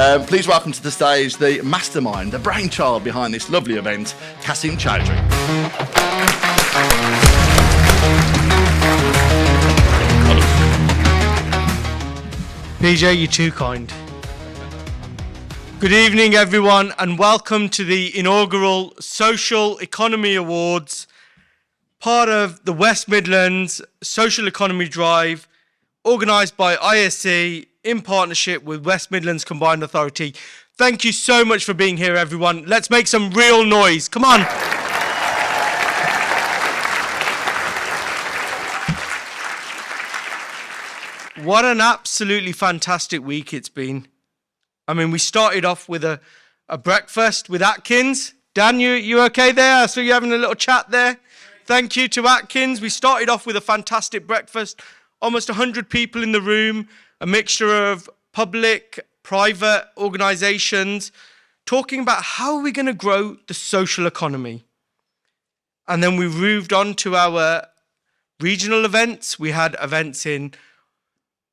Please welcome to the stage the mastermind, the brainchild behind this lovely event, Kasim Choudhry. PJ, you're too kind. Good evening, everyone, and welcome to the inaugural Social Economy Awards, part of the West Midlands Social Economy Drive, organised by ISC in partnership with West Midlands Combined Authority. Thank you so much for being here, everyone. Let's make some real noise. Come on. What an absolutely fantastic week it's been. I mean, we started off with a breakfast with Atkins. Dan, you okay there? I saw you having a little chat there. Thank you to Atkins. We started off with a fantastic breakfast. Almost 100 people in the room, a mixture of public, private organisations, talking about how are we going to grow the social economy. And then we moved on to our regional events. We had events in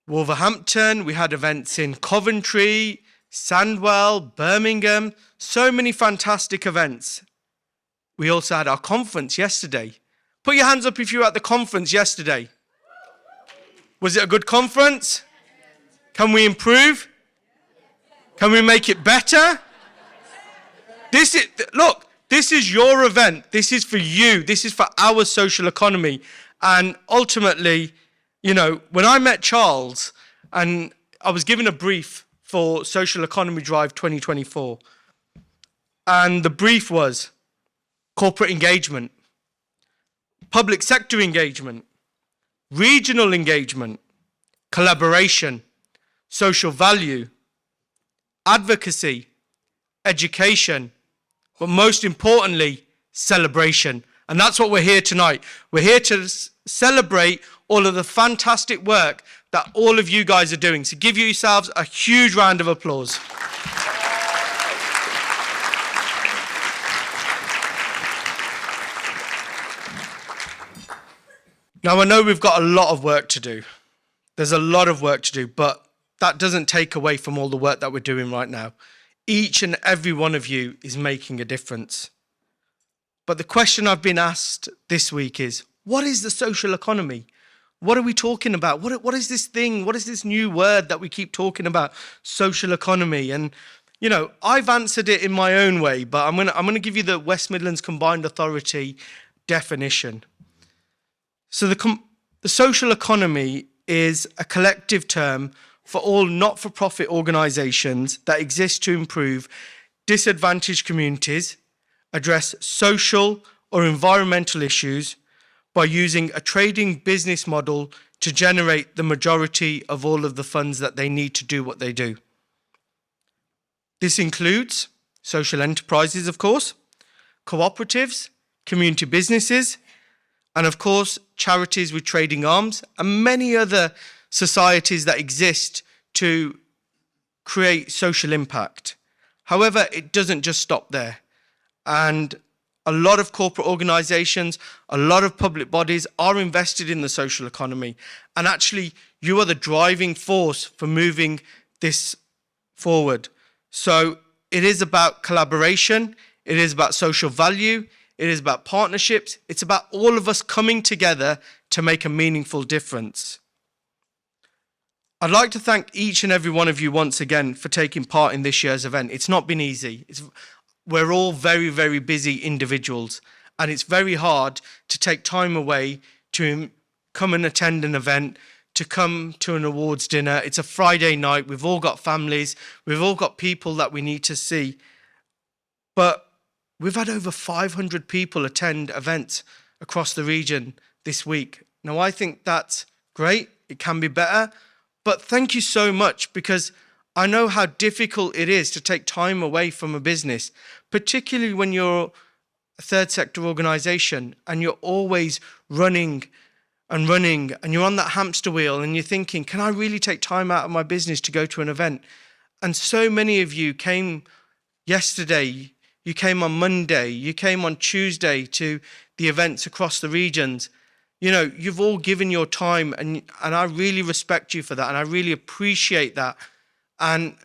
Wolverhampton, we had events in Coventry, Sandwell, Birmingham, so many fantastic events. We also had our conference yesterday. Put your hands up if you were at the conference yesterday. Was it a good conference? Can we improve? Can we make it better? This is your event. This is for you. This is for our social economy. And ultimately, you know, when I met Charles and I was given a brief for Social Economy Drive 2024, and the brief was corporate engagement, public sector engagement, regional engagement, collaboration, social value, advocacy, education, but most importantly, celebration. And that's what we're here tonight. We're here to celebrate all of the fantastic work that all of you guys are doing. So give yourselves a huge round of applause. Now, I know we've got a lot of work to do. There's a lot of work to do, but that doesn't take away from all the work that we're doing right now. Each and every one of you is making a difference. But the question I've been asked this week is, what is the social economy? What are we talking about? What is this thing? What is this new word that we keep talking about? Social economy. And, you know, I've answered it in my own way, but I'm gonna give you the West Midlands Combined Authority definition. So the social economy is a collective term for all not-for-profit organisations that exist to improve disadvantaged communities, address social or environmental issues by using a trading business model to generate the majority of all of the funds that they need to do what they do. This includes social enterprises, of course, cooperatives, community businesses, and of course, charities with trading arms, and many other societies that exist to create social impact. However, it doesn't just stop there. And a lot of corporate organisations, a lot of public bodies are invested in the social economy. And actually, you are the driving force for moving this forward. So it is about collaboration. It is about social value. It is about partnerships. It's about all of us coming together to make a meaningful difference. I'd like to thank each and every one of you once again for taking part in this year's event. It's not been easy. We're all very, very busy individuals, and it's very hard to take time away to come and attend an event, to come to an awards dinner. It's a Friday night. We've all got families. We've all got people that we need to see. But we've had over 500 people attend events across the region this week. Now, I think that's great. It can be better. But thank you so much, because I know how difficult it is to take time away from a business, particularly when you're a third sector organisation and you're always running and you're on that hamster wheel and you're thinking, can I really take time out of my business to go to an event? And so many of you came yesterday, you came on Monday, you came on Tuesday to the events across the regions. You know, you've all given your time, and I really respect you for that, and I really appreciate that. And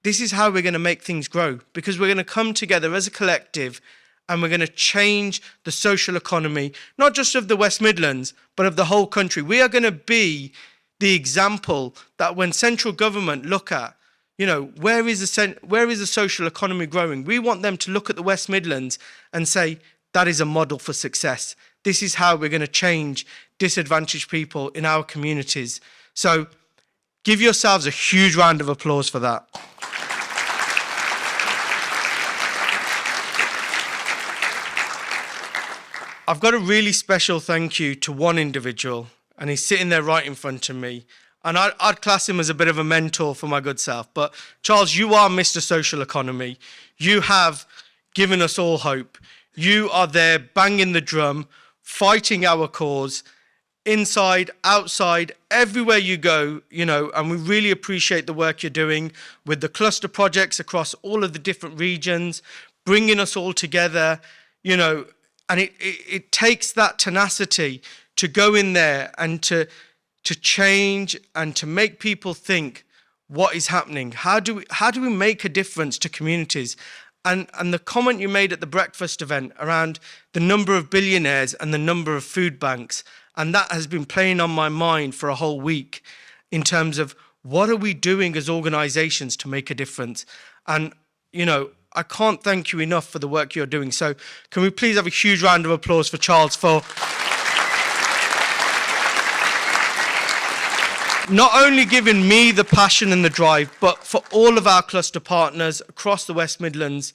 this is how we're going to make things grow, because we're going to come together as a collective and we're going to change the social economy, not just of the West Midlands, but of the whole country. We are going to be the example that when central government look at, where is the social economy growing? We want them to look at the West Midlands and say, that is a model for success. This is how we're going to change disadvantaged people in our communities. So give yourselves a huge round of applause for that. I've got a really special thank you to one individual, and he's sitting there right in front of me. And I'd class him as a bit of a mentor for my good self. But Charles, you are Mr. Social Economy. You have given us all hope. You are there banging the drum, fighting our cause, inside, outside, everywhere you go, and we really appreciate the work you're doing with the cluster projects across all of the different regions, bringing us all together, and it takes that tenacity to go in there and to change and to make people think what is happening. How do we make a difference to communities? And the comment you made at the breakfast event around the number of billionaires and the number of food banks, and that has been playing on my mind for a whole week in terms of what are we doing as organizations to make a difference? And, I can't thank you enough for the work you're doing. So can we please have a huge round of applause for Charles for not only giving me the passion and the drive, but for all of our cluster partners across the West Midlands.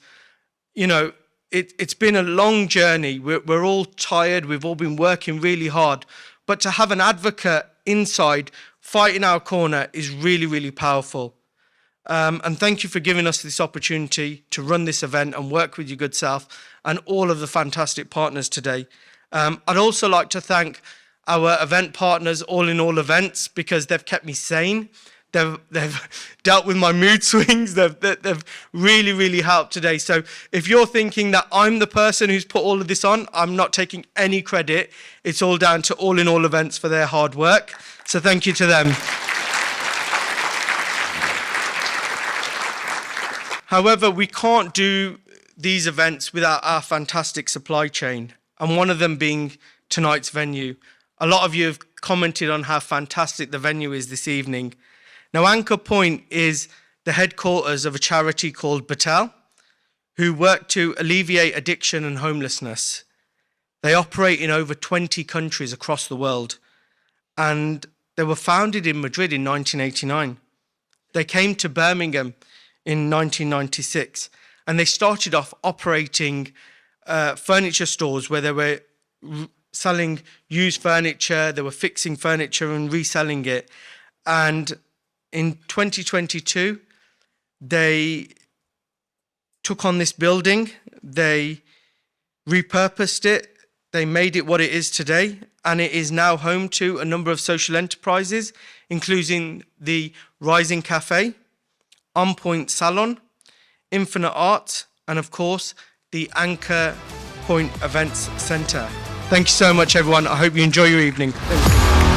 It's been a long journey. We're all tired. We've all been working really hard. But to have an advocate inside fighting our corner is really, really powerful. And thank you for giving us this opportunity to run this event and work with your good self and all of the fantastic partners today. I'd also like to thank our event partners, All in All Events, because they've kept me sane. They've dealt with my mood swings. They've really, really helped today. So if you're thinking that I'm the person who's put all of this on, I'm not taking any credit. It's all down to All in All Events for their hard work. So thank you to them. However, we can't do these events without our fantastic supply chain, and one of them being tonight's venue. A lot of you have commented on how fantastic the venue is this evening. Now, Anchor Point is the headquarters of a charity called Battelle, who work to alleviate addiction and homelessness. They operate in over 20 countries across the world, and they were founded in Madrid in 1989. They came to Birmingham in 1996, and they started off operating furniture stores where they were selling used furniture, they were fixing furniture and reselling it. And in 2022, they took on this building, they repurposed it, they made it what it is today, and it is now home to a number of social enterprises, including the Rising Cafe, On Point Salon, Infinite Art, and of course, the Anchor Point Events Centre. Thank you so much, everyone. I hope you enjoy your evening. Thank you.